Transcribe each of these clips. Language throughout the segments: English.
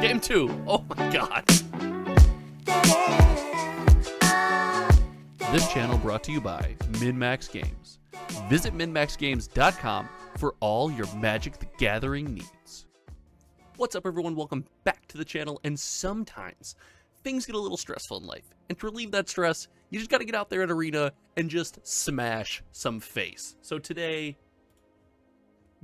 Game 2. Oh my god. This channel brought to you by MinMax Games. Visit minmaxgames.com for all your Magic the Gathering needs. What's up, everyone? Welcome back to the channel. And sometimes things get a little stressful in life. And to relieve that stress, you just got to get out there at Arena and just smash some face. So today,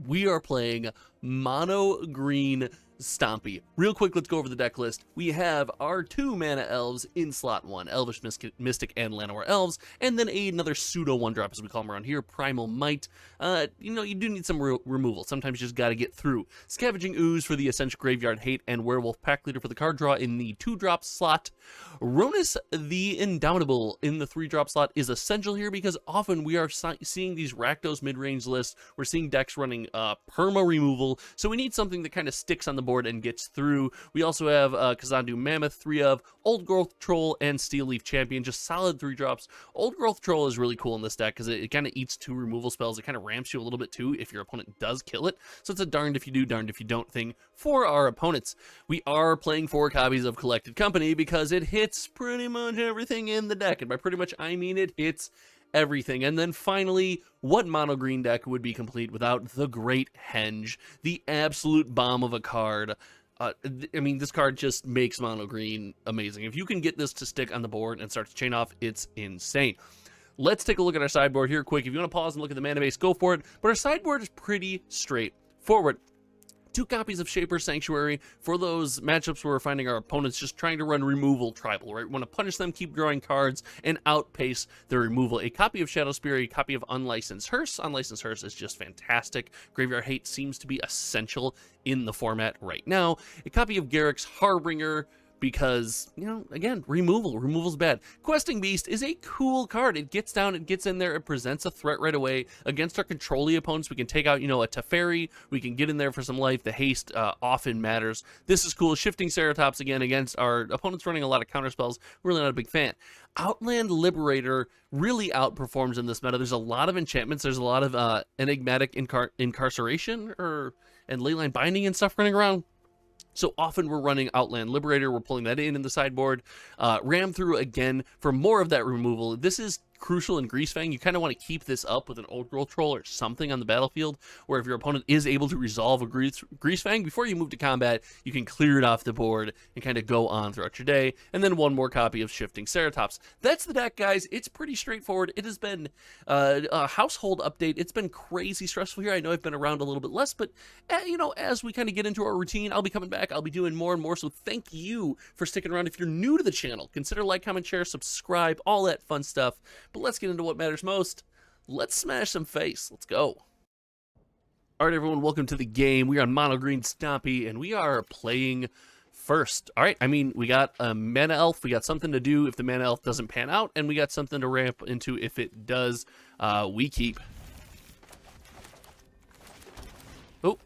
we are playing Mono Green Stompy. Real quick, let's go over the deck list. We have our 2 mana elves in slot 1, Elvish Mystic and Llanowar Elves, and then another pseudo 1-drop, as we call them around here, Primal Might. You do need some removal. Sometimes you just got to get through. Scavenging Ooze for the Essential Graveyard Hate, and Werewolf Pack Leader for the card draw in the 2-drop slot. Ronus the Indomitable in the 3-drop slot is essential here because often we are seeing these Rakdos mid-range lists. We're seeing decks running perma removal, so we need something that kind of sticks on the board and gets through. We also have Kazandu Mammoth, 3 of, Old Growth Troll, and Steel Leaf Champion, just solid 3-drops. Old Growth Troll is really cool in this deck because it kind of eats 2 removal spells. It kind of ramps you a little bit too if your opponent does kill it. So it's a darned if you do, darned if you don't thing for our opponents. We are playing 4 copies of Collected Company because it hits pretty much everything in the deck. And by pretty much, I mean it hits everything. And then finally, what mono green deck would be complete without the Great Henge, the absolute bomb of a card? I mean, this card just makes mono green amazing. If you can get this to stick on the board and start to chain off, it's insane. Let's take a look at our sideboard here quick. If you want to pause and look at the mana base, go for it. But our sideboard is pretty straightforward. 2 copies of Shaper's Sanctuary for those matchups where we're finding our opponents just trying to run removal tribal, right? We want to punish them, keep drawing cards, and outpace their removal. A copy of Shadow Spear, a copy of Unlicensed Hearse. Unlicensed Hearse is just fantastic. Graveyard Hate seems to be essential in the format right now. A copy of Garrick's Harbinger, because, you know, again, removal's bad. Questing Beast is a cool card. It gets down, it gets in there, it presents a threat right away against our control-y opponents. We can take out, you know, a Teferi, we can get in there for some life. The haste often matters. This is cool. Shifting Ceratops again against our opponents running a lot of counterspells. Really not a big fan. Outland Liberator really outperforms in this meta. There's a lot of enchantments. There's a lot of enigmatic incarceration and leyline binding and stuff running around. So often we're running Outland Liberator, we're pulling that in the sideboard. Ram through again for more of that removal. This is crucial in Greasefang. You kind of want to keep this up with an Old Growth Troll or something on the battlefield, where if your opponent is able to resolve a Greasefang before you move to combat, you can clear it off the board and kind of go on throughout your day. And then 1 more copy of Shifting Ceratops. That's the deck, guys. It's pretty straightforward. It has been a household update. It's been crazy stressful here. I know I've been around a little bit less, but you know, as we kind of get into our routine, I'll be coming back. I'll be doing more and more. So thank you for sticking around. If you're new to the channel, consider like, comment, share, subscribe, all that fun stuff. But let's get into what matters most. Let's smash some face. Let's go. All right, everyone, welcome to the game. We are on Mono Green Stompy, and we are playing first. All right, I mean, we got a mana elf. We got something to do if the mana elf doesn't pan out, and we got something to ramp into if it does. We keep. Oh,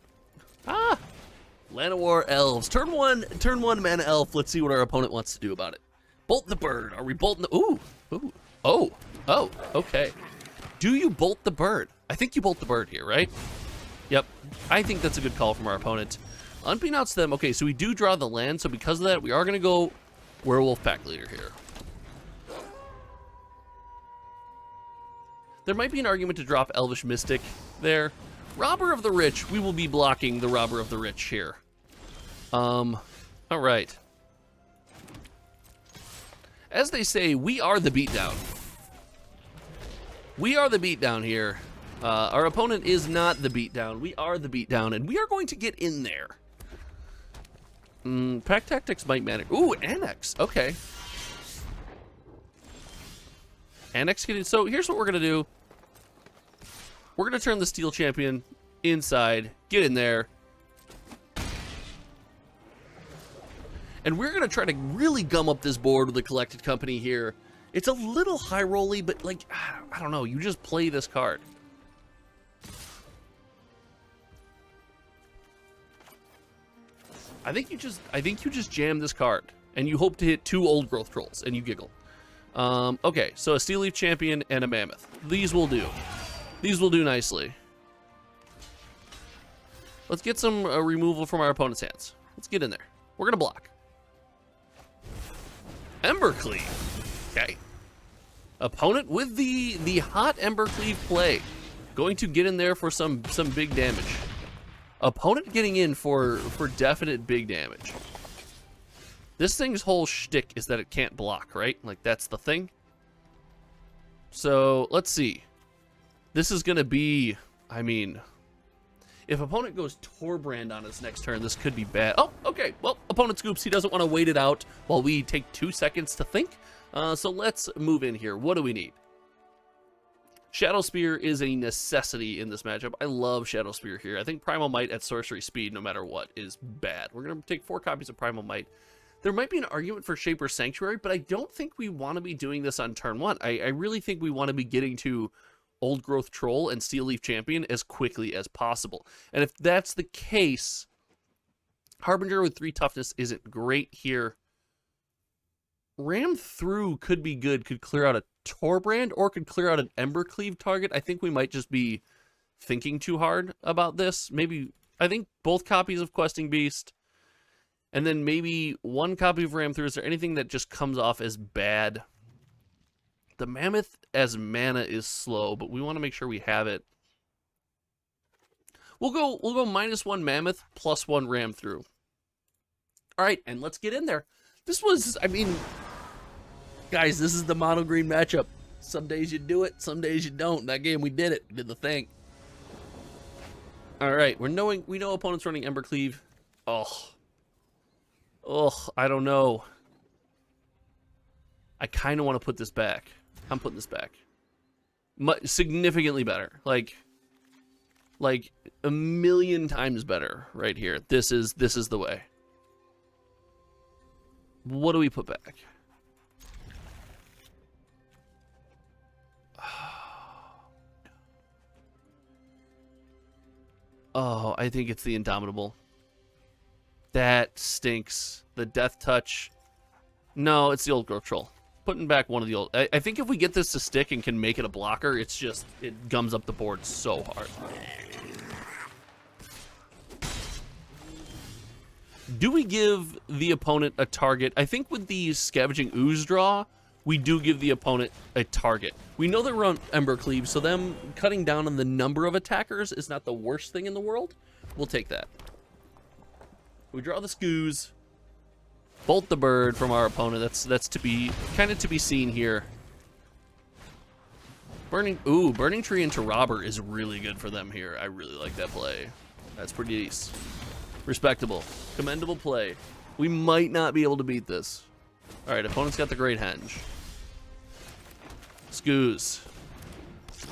Llanowar Elves. Turn one mana elf. Let's see what our opponent wants to do about it. Bolt the bird. Are we bolting the... Ooh. Oh, okay. Do you bolt the bird? I think you bolt the bird here, right? Yep. I think that's a good call from our opponent. Unbeknownst to them, okay, so we do draw the land, so because of that, we are going to go Werewolf Pack Leader here. There might be an argument to drop Elvish Mystic there. Robber of the Rich, we will be blocking the Robber of the Rich here. All right. As they say, we are the beatdown. We are the beatdown here. Our opponent is not the beatdown. We are the beatdown, and we are going to get in there. Pack Tactics might matter. Ooh, Annex. Okay. Annex getting... So here's what we're going to do. We're going to turn the Steel Champion inside. Get in there. And we're going to try to really gum up this board with the Collected Company here. It's a little high rolly, but like, I don't know, you just play this card. I think you just jam this card and you hope to hit 2 Old Growth Trolls and you giggle. Okay, so a Steel Leaf Champion and a Mammoth. These will do. These will do nicely. Let's get some removal from our opponent's hands. Let's get in there. We're going to block. Embercleave. Okay. Opponent with the hot Embercleave play. Going to get in there for some big damage. Opponent getting in for definite big damage. This thing's whole shtick is that it can't block, right? Like, that's the thing. So, let's see. This is going to be, I mean, if opponent goes Torbrand on his next turn, this could be bad. Oh, okay. Well, opponent scoops. He doesn't want to wait it out while we take 2 seconds to think. So let's move in here. What do we need? Shadow Spear is a necessity in this matchup. I love Shadow Spear here. I think Primal Might at sorcery speed, no matter what, is bad. We're going to take 4 copies of Primal Might. There might be an argument for Shaper Sanctuary, but I don't think we want to be doing this on turn 1. I really think we want to be getting to Old Growth Troll and Steel Leaf Champion as quickly as possible. And if that's the case, Harbinger with 3 toughness isn't great here. Ram Through could be good, could clear out a Torbrand, or could clear out an Embercleave target. I think we might just be thinking too hard about this. Maybe, I think both copies of Questing Beast, and then maybe 1 copy of Ram Through. Is there anything that just comes off as bad? The Mammoth as mana is slow, but we want to make sure we have it. We'll go -1 Mammoth, +1 Ram Through. All right, and let's get in there. This was, I mean, guys, this is the mono green matchup. Some days you do it, some days you don't. That game we did it. We did the thing. All right, we know opponents running Embercleave. Oh, I don't know. I kind of want to put this back. I'm putting this back. Significantly better. Like a million times better right here. This is the way. What do we put back? Oh, I think it's the Indomitable. That stinks. The Death Touch. No, it's the Old Growth Troll. Putting back one of the old... I think if we get this to stick and can make it a blocker, it's just... It gums up the board so hard. Do we give the opponent a target? I think with the Scavenging Ooze draw, we do give the opponent a target. We know they're on Embercleave, so them cutting down on the number of attackers is not the worst thing in the world. We'll take that. We draw the Scoos. Bolt the Bird from our opponent. That's to be kind of to be seen here. Burning Tree into Robber is really good for them here. I really like that play. That's pretty decent. Respectable. Commendable play. We might not be able to beat this. All right, opponent's got the Great Henge. Scoos.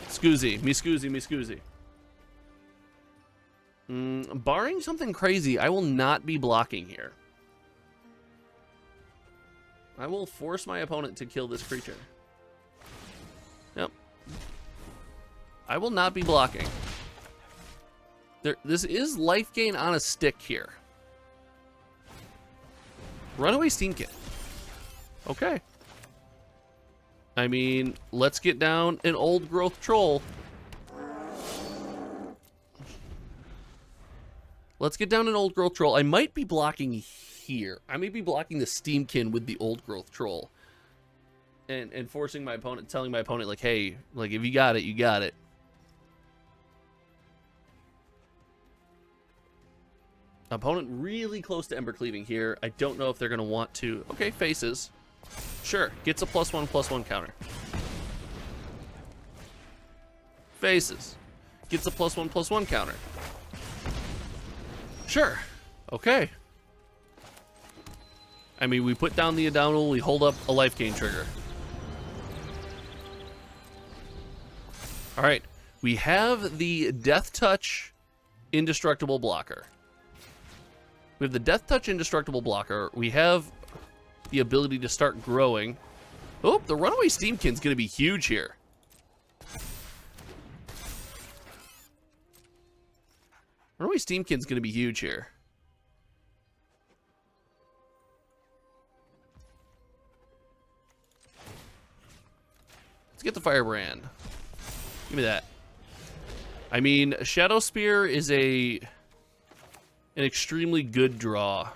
Scoozy. Me scoozy, me scoozy. Barring something crazy, I will not be blocking here. I will force my opponent to kill this creature. Yep. I will not be blocking. This is life gain on a stick here. Runaway Steamkin. Okay. I mean, let's get down an Old Growth Troll. Let's get down an Old Growth Troll. I might be blocking here. I may be blocking the Steamkin with the Old Growth Troll. And forcing my opponent, telling my opponent, like, hey, like, if you got it, you got it. Opponent really close to Embercleaving here. I don't know if they're going to want to. Okay, faces. Sure, gets a +1/+1 counter. Faces. Gets a +1/+1 counter. Sure. Okay. I mean, we put down the Indomitable, we hold up a life gain trigger. Alright. We have the Death Touch Indestructible blocker. We have the Death Touch Indestructible blocker. We have the ability to start growing. Oh, the Runaway Steamkin's going to be huge here. Runaway Steamkin's going to be huge here. Let's get the Firebrand. Give me that. I mean, Shadow Spear is an extremely good draw.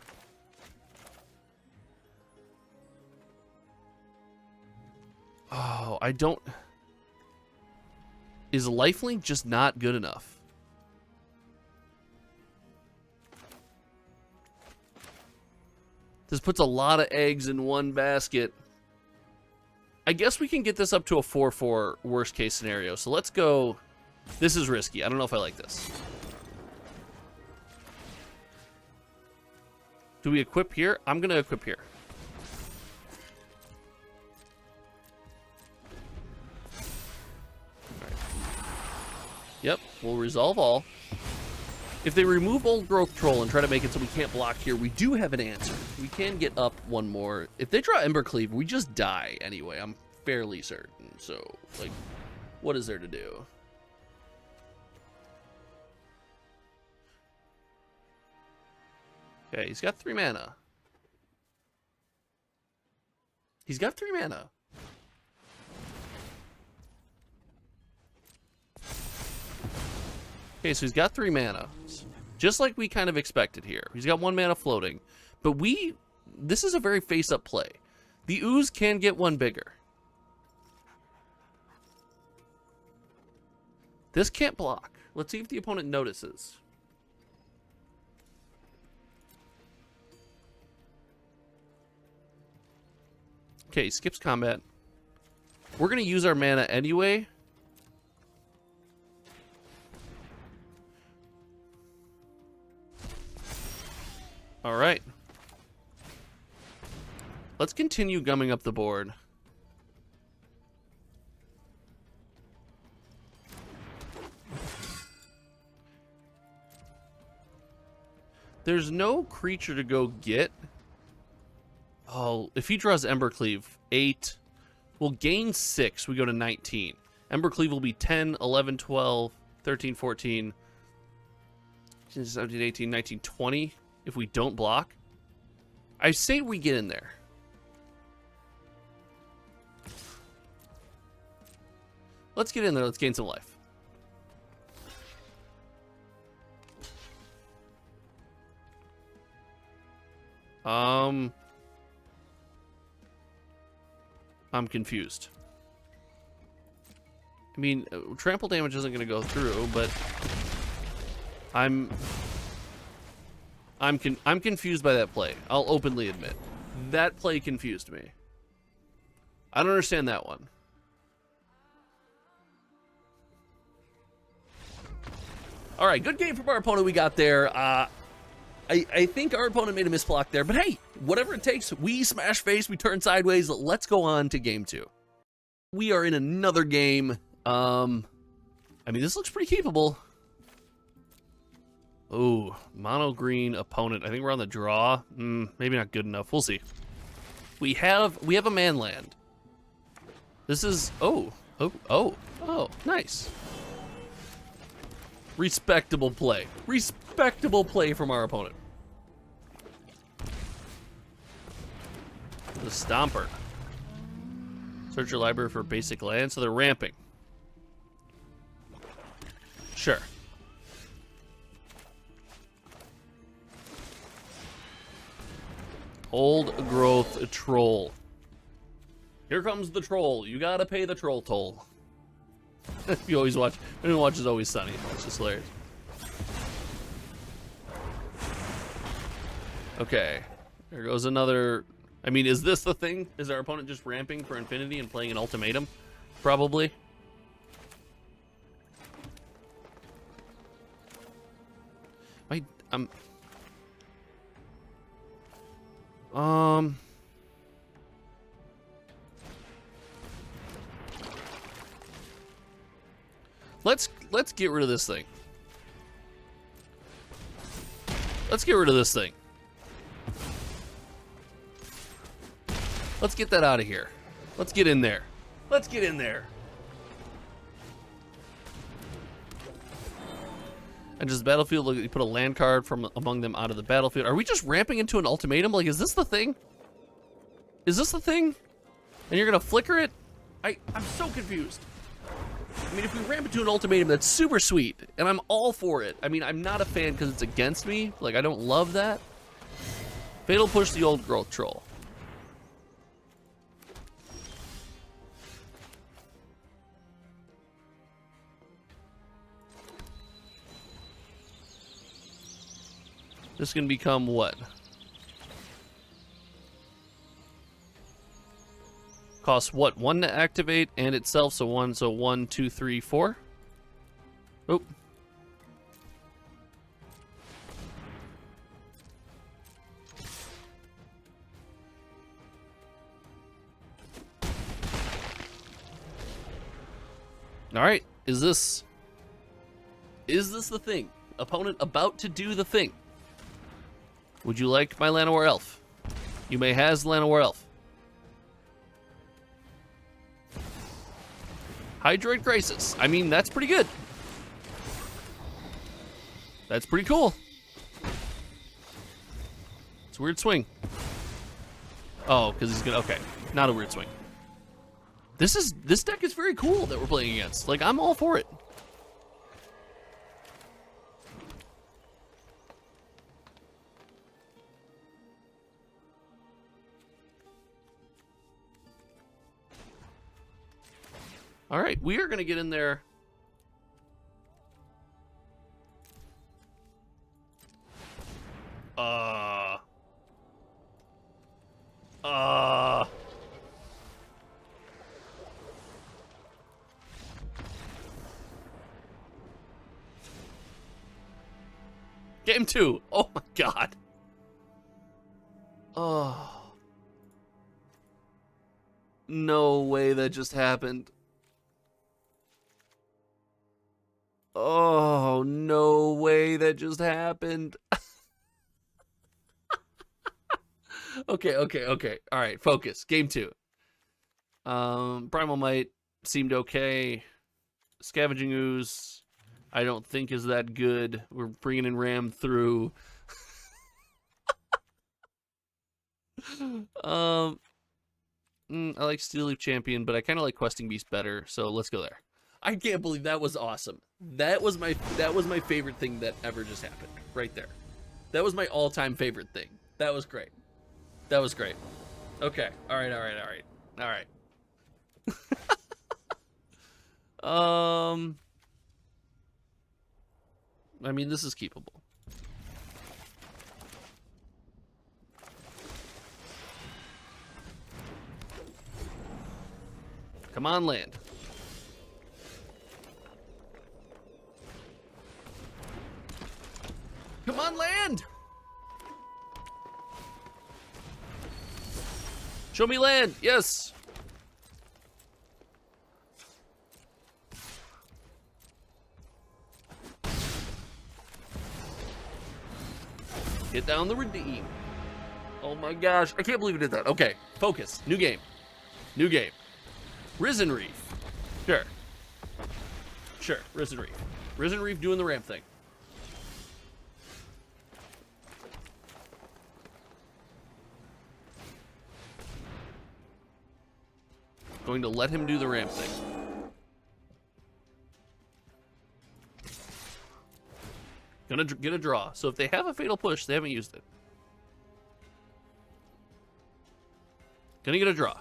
Oh, I don't... Is lifelink just not good enough? This puts a lot of eggs in one basket. I guess we can get this up to a 4-4 worst case scenario. So let's go... This is risky. I don't know if I like this. Do we equip here? I'm going to equip here. Right. Yep, we'll resolve all. If they remove Old Growth Troll and try to make it so we can't block here, we do have an answer. We can get up one more. If they draw Embercleave, we just die anyway. I'm fairly certain. So, like, what is there to do? Okay, he's got 3 mana. He's got 3 mana. Okay, so he's got 3 mana. Just like we kind of expected here. He's got 1 mana floating. But this is a very face-up play. The Ooze can get 1 bigger. This can't block. Let's see if the opponent notices. Okay, he skips combat. We're going to use our mana anyway. All right. Let's continue gumming up the board. There's no creature to go get. Oh, if he draws Embercleave, 8. We'll gain 6. We go to 19. Embercleave will be 10, 11, 12, 13, 14, 17, 18, 19, 20. If we don't block, I say we get in there. Let's get in there. Let's gain some life. I'm confused. I mean, trample damage isn't going to go through, but I'm confused by that play. I'll openly admit. That play confused me. I don't understand that one. All right, good game from our opponent we got there. I think our opponent made a misblock there, but hey, whatever it takes, we smash face, we turn sideways. Let's go on to game 2. We are in another game. I mean, this looks pretty capable. Oh, mono green opponent. I think we're on the draw. Maybe not good enough. We'll see. We have a man land. This is oh, nice. Respectable play. Respectable play from our opponent. The Stomper. Search your library for basic land. So they're ramping. Sure. Old Growth Troll. Here comes the troll. You gotta pay the troll toll. You always watch. Anyone watches Always Sunny. It's just hilarious. Okay. There goes another. I mean, is this the thing? Is our opponent just ramping for infinity and playing an ultimatum? Probably. Let's get rid of this thing. Let's get rid of this thing. Let's get that out of here. Let's get in there. Let's get in there. And just battlefield, look, you put a land card from among them out of the battlefield. Are we just ramping into an ultimatum? Like, is this the thing? Is this the thing? And you're gonna flicker it? I'm so confused. I mean, if we ramp into an ultimatum, that's super sweet, and I'm all for it. I mean, I'm not a fan because it's against me. Like, I don't love that. Fatal Push the Old Growth Troll. This is going to become what? Costs what? 1 to activate and itself, so 1, so 1, 2, 3, 4. Oh. Alright, is this the thing? Opponent about to do the thing. Would you like my Llanowar Elf? You may has Llanowar Elf. Hydroid Crisis. I mean, that's pretty good. That's pretty cool. It's a weird swing. Oh, because he's gonna, okay. Not a weird swing. This deck is very cool that we're playing against. Like, I'm all for it. All right, we are going to get in there. Game 2. Oh my god. Oh. No way that just happened. Oh, no way that just happened. Okay. All right, focus. Game 2. Primal Might seemed okay. Scavenging Ooze, I don't think is that good. We're bringing in Ram through. I like Steel Leaf Champion, but I kind of like Questing Beast better, so let's go there. I can't believe that was awesome. That was my favorite thing that ever just happened right there. That was my all-time favorite thing. That was great. That was great. Okay. All right. I mean, this is keepable. Come on, land. Come on, land! Show me land, yes! Get down the redeem. Oh my gosh, I can't believe we did that. Okay, focus, new game. New game. Risen Reef. Sure, Risen Reef. Risen Reef doing the ramp thing. Going to let him do the ramp thing. Gonna get a draw. So if they have a Fatal Push, they haven't used it. Gonna get a draw.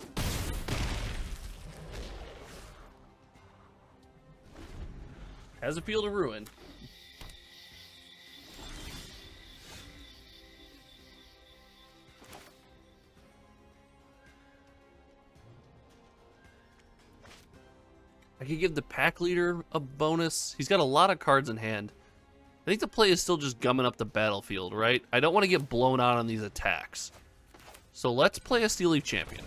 Has a Field of Ruin. I could give the pack leader a bonus. He's got a lot of cards in hand. I think the play is still just gumming up the battlefield, right? I don't want to get blown out on these attacks. So let's play a Steel Leaf Champion.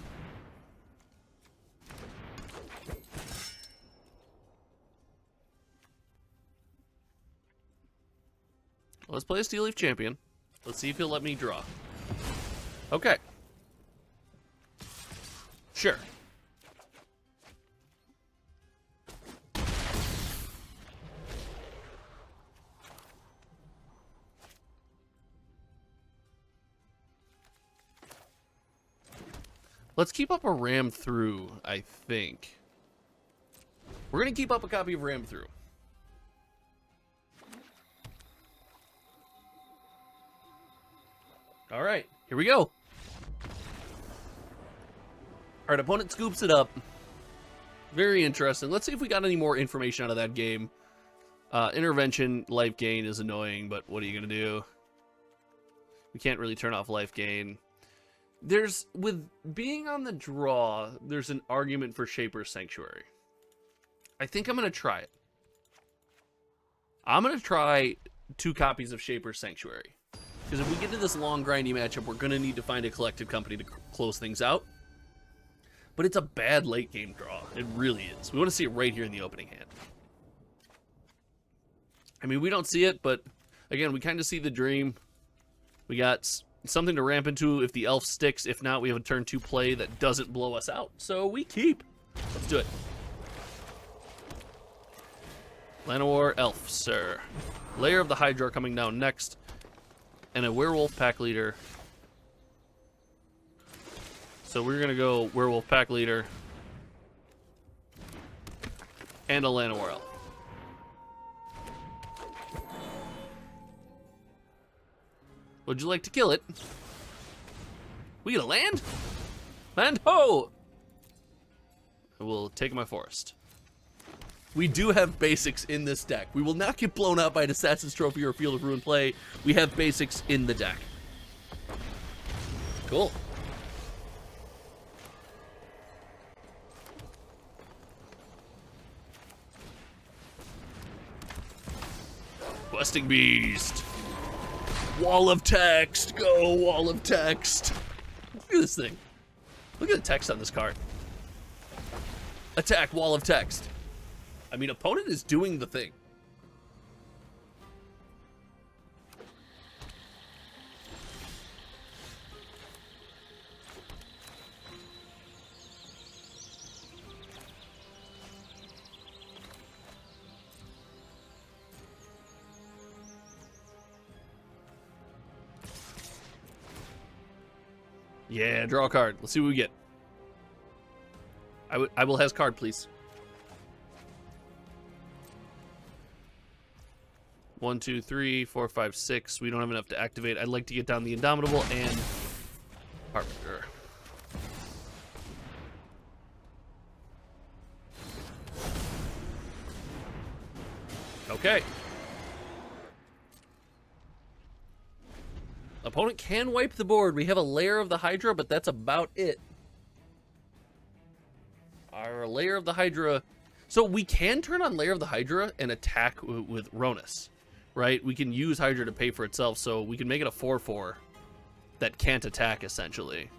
Let's play a Steel Leaf Champion. Let's see if he'll let me draw. Okay. Sure. Let's keep up a Ram Through, I think. We're going to keep up a copy of Ram Through. All right, here we go. All right, opponent scoops it up. Very interesting. Let's see if we got any more information out of that game. Intervention, life gain is annoying, but what are you going to do? We can't really turn off life gain. There's, with being on the draw, there's an argument for Shaper's Sanctuary. I think I'm going to try it. I'm going to try 2 copies of Shaper's Sanctuary. Because if we get to this long, grindy matchup, we're going to need to find a collected company to close things out. But it's a bad late game draw. It really is. We want to see it right here in the opening hand. I mean, we don't see it, but again, we kind of see the dream. We got something to ramp into if the elf sticks. If not, we have a turn 2 play that doesn't blow us out. So we keep. Let's do it. Llanowar Elf, sir. Lair of the Hydra coming down next. And a Werewolf Pack Leader. So we're going to go Werewolf Pack Leader. And a Llanowar Elf. Would you like to kill it? We get a land? Land ho! I will take my forest. We do have basics in this deck. We will not get blown out by an Assassin's Trophy or Field of Ruin play. We have basics in the deck. Cool. Questing Beast. Wall of text. Go, Wall of text. Look at this thing. Look at the text on this card. Attack, Wall of text. I mean, opponent is doing the thing. Yeah, draw a card. Let's see what we get. I will has card, please. 1, 2, 3, 4, 5, 6. We don't have enough to activate. I'd like to get down the Indomitable and Harbinger. Okay. Opponent can wipe the board. We have a Lair of the Hydra, but that's about it. Our Lair of the Hydra... So we can turn on Lair of the Hydra and attack with Ronus, right? We can use Hydra to pay for itself, so we can make it a 4/4 that can't attack, essentially.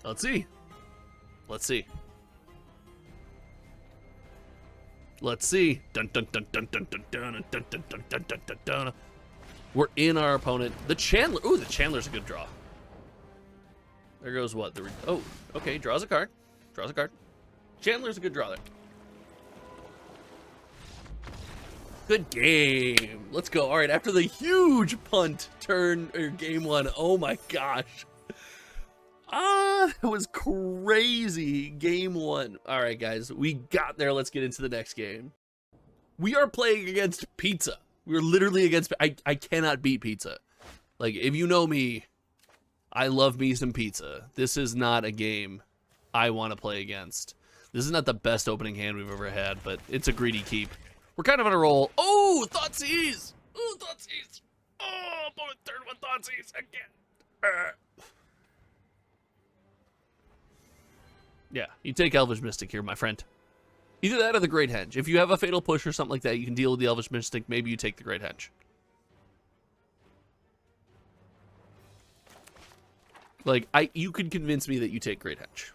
Let's see. Let's see. Let's see. Dun dun dun dun dun dun dun dun dun dun dun dun dun dun. We're in our opponent. The Chandler. Ooh, the Chandler's a good draw. There goes what? Oh, okay. Draws a card. Draws a card. Chandler's a good draw there. Good game. Let's go. All right, after the huge punt turn or game 1. Oh my gosh. That was crazy. Game 1. All right, guys, we got there. Let's get into the next game. We are playing against Pizza. We're literally against... I cannot beat Pizza. Like, if you know me, I love me some Pizza. This is not a game I want to play against. This is not the best opening hand we've ever had, but it's a greedy keep. We're kind of on a roll. Oh, Thoughtseize! Oh, Thoughtseize! Oh, opponent turn 1 Thoughtseize again. Yeah, you take Elvish Mystic here, my friend. Either that or the Great Henge. If you have a Fatal Push or something like that, you can deal with the Elvish Mystic. Maybe you take the Great Henge. Like, you could convince me that you take Great Henge.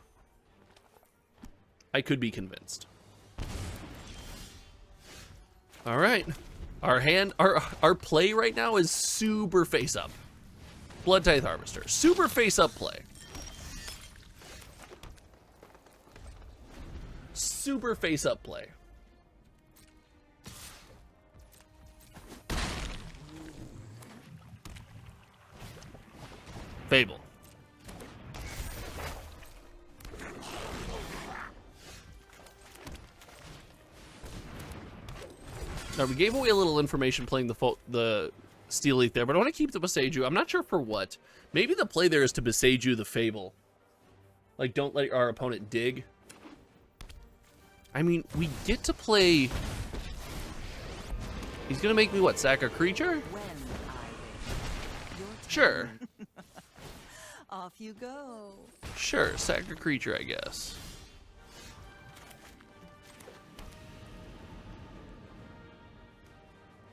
I could be convinced. All right. Our play right now is super face up. Blood Tithe Harvester. Super face up play. Super face up play. Fable. Now, we gave away a little information playing the Steel Leaf there, but I want to keep the Beseiju. I'm not sure for what. Maybe the play there is to Beseiju the Fable. Like, don't let our opponent dig. I mean, we get to play... He's going to make me, what, sack a creature? Sure. Off you go. Sure, sack a creature, I guess.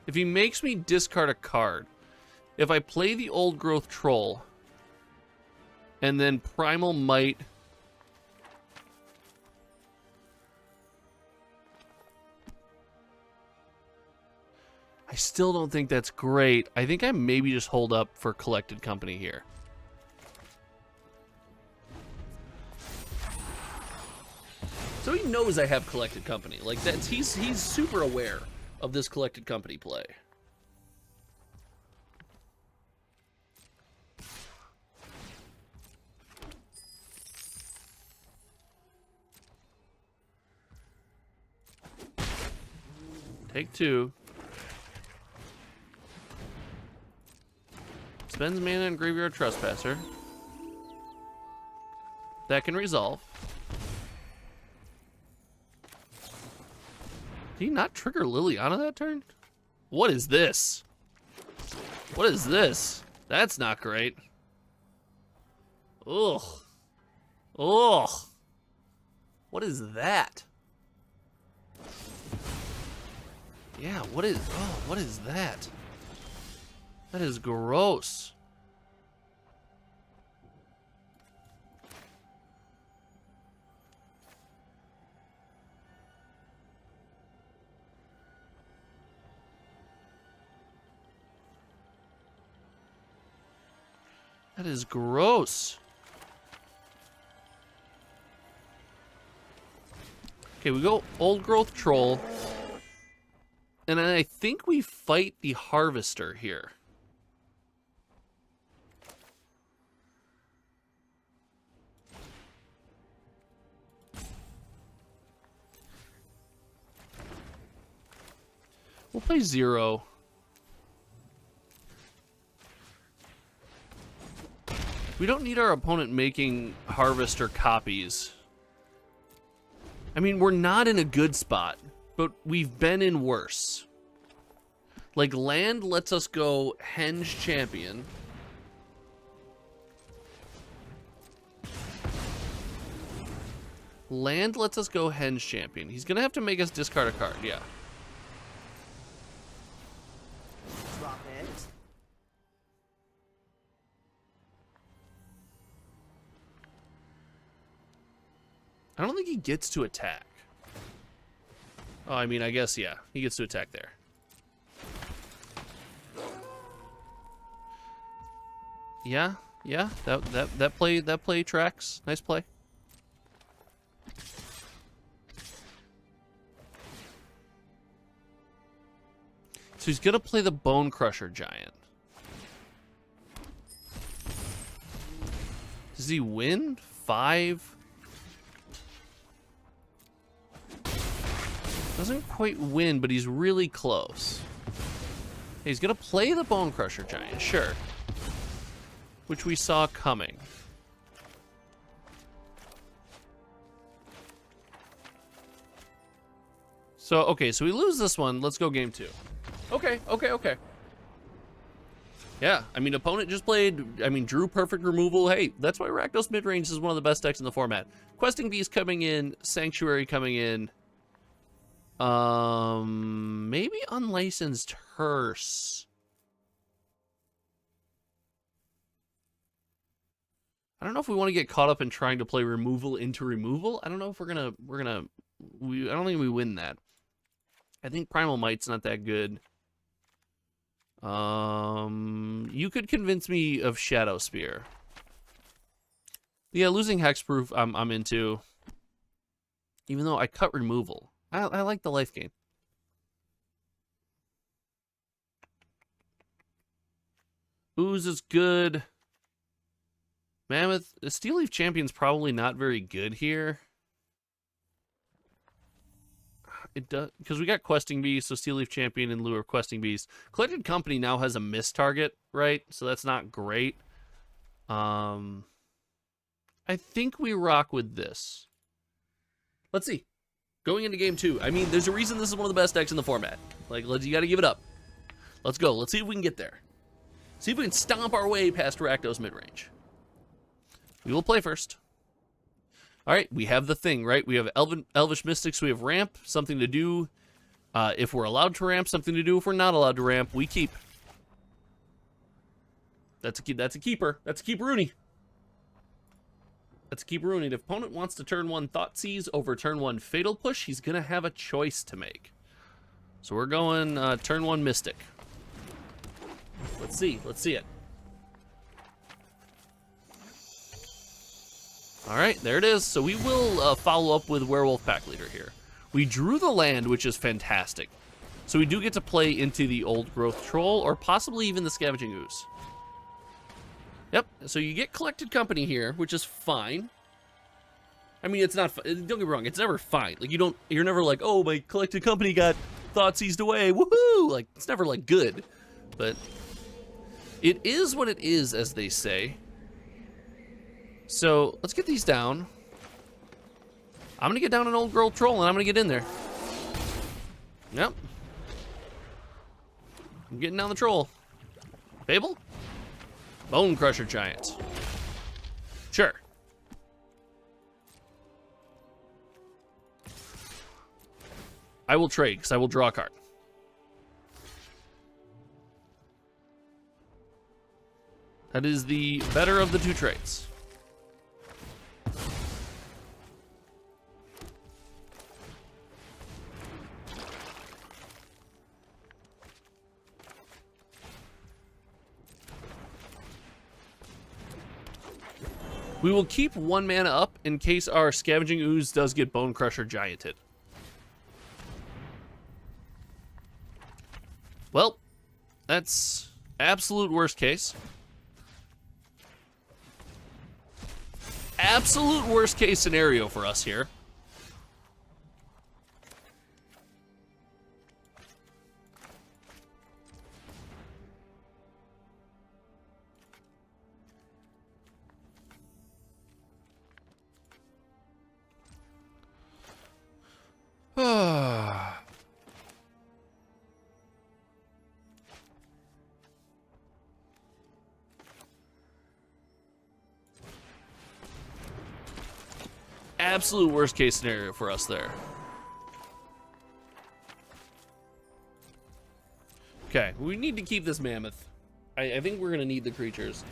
If he makes me discard a card, if I play the Old Growth Troll and then Primal Might, I still don't think that's great. I think I maybe just hold up for Collected Company here. So he knows I have Collected Company. Like that's he's super aware of this Collected Company play. Take 2. Spends mana and Graveyard Trespasser. That can resolve. Did he not trigger Liliana that turn? What is this? What is this? That's not great. Ugh. Ugh. What is that? Yeah, what is that? That is gross. That is gross. Okay, we go Old Growth Troll. And then I think we fight the Harvester here. We'll play 0. We don't need our opponent making Harvester copies. I mean, we're not in a good spot, but we've been in worse. Like, land lets us go Henge Champion. Land lets us go Henge Champion. He's gonna have to make us discard a card, yeah. Drop it. I don't think he gets to attack. Oh, I mean, I guess, yeah. He gets to attack there. Yeah, yeah. That play tracks. Nice play. So he's gonna play the Bone Crusher Giant. Does he win? 5? Doesn't quite win, but he's really close. He's gonna play the Bone Crusher Giant, sure. Which we saw coming. So, okay, so we lose this one. Let's go game 2. Okay. Yeah, I mean, opponent just played, I mean, drew perfect removal. Hey, that's why Rakdos Midrange is one of the best decks in the format. Questing Beast coming in, Sanctuary coming in. Maybe Unlicensed Hearse. I don't know if we want to get caught up in trying to play removal into removal. I don't know if I don't think we win that. I think Primal Might's not that good. You could convince me of Shadow Spear. Yeah, losing Hexproof I'm into. Even though I cut removal. I like the life gain. Ooze is good. Mammoth, Steel Leaf Champion's probably not very good here. It does, because we got Questing Beast, so Steel Leaf Champion in lieu of Questing Beast. Collected Company now has a miss target, right? So that's not great. I think we rock with this. Let's see. Going into game 2. I mean, there's a reason this is one of the best decks in the format. Like, you got to give it up. Let's go. Let's see if we can get there. See if we can stomp our way past Rakdos midrange. We will play first. All right, we have the thing, right? We have Elvish Mystics, we have ramp, something to do if we're allowed to ramp, something to do if we're not allowed to ramp. We keep. That's a keeper. That's a keeper-rooney. That's a keeper-rooney. If opponent wants to turn 1 Thoughtseize over turn 1 Fatal Push, he's going to have a choice to make. So we're going turn 1 Mystic. Let's see. Let's see it. All right, there it is. So we will follow up with Werewolf Pack Leader here. We drew the land, which is fantastic. So we do get to play into the Old Growth Troll or possibly even the Scavenging Ooze. Yep, so you get Collected Company here, which is fine. I mean, it's not, don't get me wrong, it's never fine. Like, you're never like, oh, my Collected Company got Thoughtseized away, woohoo! Like, it's never, like, good. But it is what it is, as they say. So, let's get these down. I'm gonna get down an Old Growth Troll, and I'm gonna get in there. Yep. I'm getting down the Troll. Fable? Bone Crusher Giant. Sure. I will trade, because I will draw a card. That is the better of the 2 trades. We will keep 1 mana up in case our Scavenging Ooze does get Bone Crusher Gianted. Well, that's absolute worst case. Absolute worst case scenario for us here. Absolute worst case scenario for us there. Okay, we need to keep this mammoth. I think we're gonna need the creatures.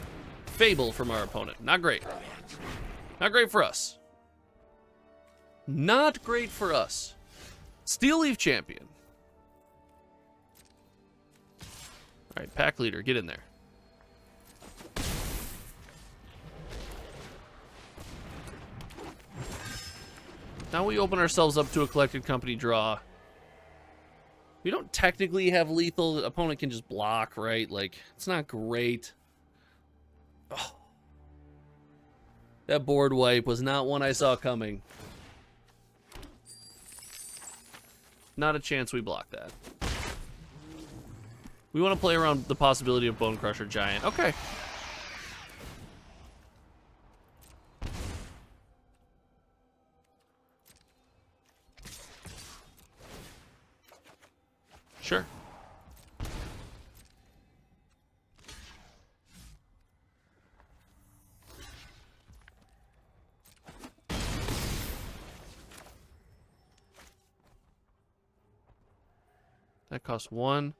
Fable from our opponent. Not great. Not great for us. Not great for us. Steel Leaf Champion. Alright, Pack Leader, get in there. Now we open ourselves up to a Collected Company draw. We don't technically have lethal. The opponent can just block, right? Like, it's not great. Oh. That board wipe was not one I saw coming. Not a chance we block that. We want to play around the possibility of Bone Crusher Giant. Okay. Sure. That costs 1.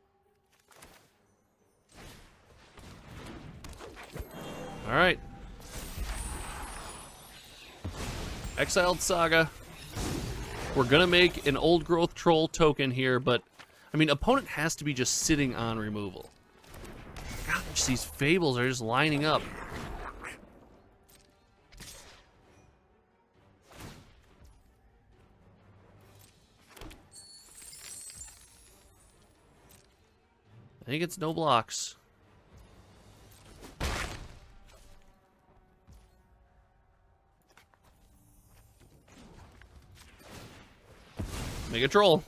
All right. Exiled Saga. We're gonna make an Old Growth Troll token here, but I mean, opponent has to be just sitting on removal. Gosh, these Fables are just lining up. I think it's no blocks. Make a troll.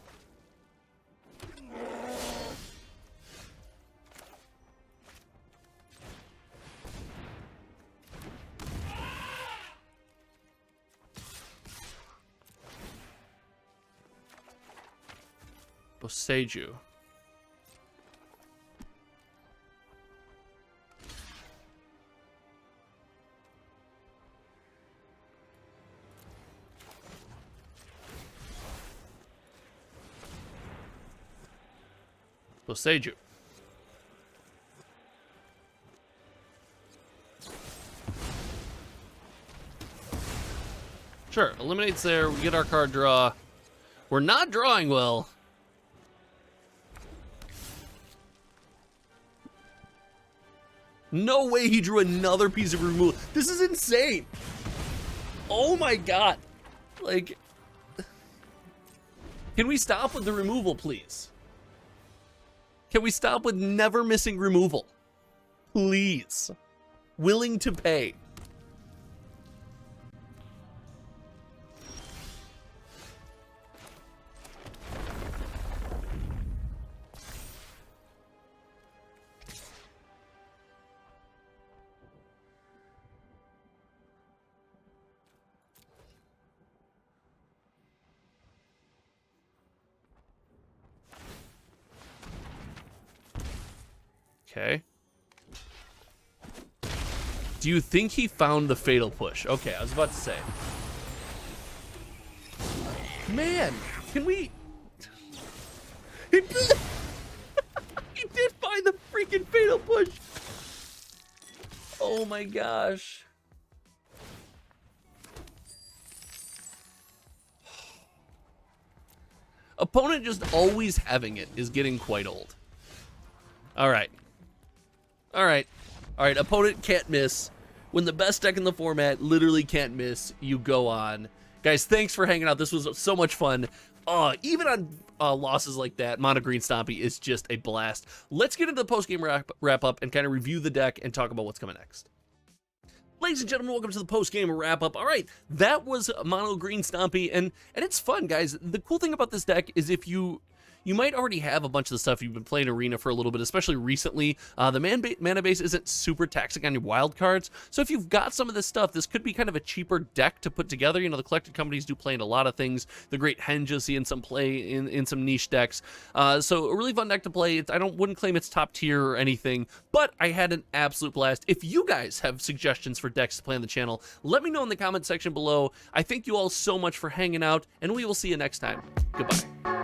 Boseiju. Boseiju. Sure, eliminates there. We get our card draw. We're not drawing well. No way he drew another piece of removal. This is insane. Oh my god. Like, can we stop with the removal, please? Can we stop with never missing removal? Please. Willing to pay. Okay. Do you think he found the fatal push? Okay, I was about to say. Man, can we... He did find the freaking fatal push. Oh my gosh. Opponent just always having it is getting quite old. All right. All right. All right, opponent can't miss. When the best deck in the format literally can't miss, you go on. Guys, thanks for hanging out. This was so much fun. Even on losses like that, Mono Green Stompy is just a blast. Let's get into the post-game wrap-up and kind of review the deck and talk about what's coming next. Ladies and gentlemen, welcome to the post-game wrap-up. All right, that was Mono Green Stompy, and it's fun, guys. The cool thing about this deck is if you might already have a bunch of the stuff. You've been playing Arena for a little bit, especially recently. The mana base isn't super taxing on your wild cards, so if you've got some of this stuff, this could be kind of a cheaper deck to put together. You know, the collected companies do play in a lot of things. The Great Henge you'll see in some play in some niche decks. So a really fun deck to play. I wouldn't claim it's top tier or anything, but I had an absolute blast. If you guys have suggestions for decks to play on the channel, let me know in the comment section below. I thank you all so much for hanging out, and we will see you next time. Goodbye.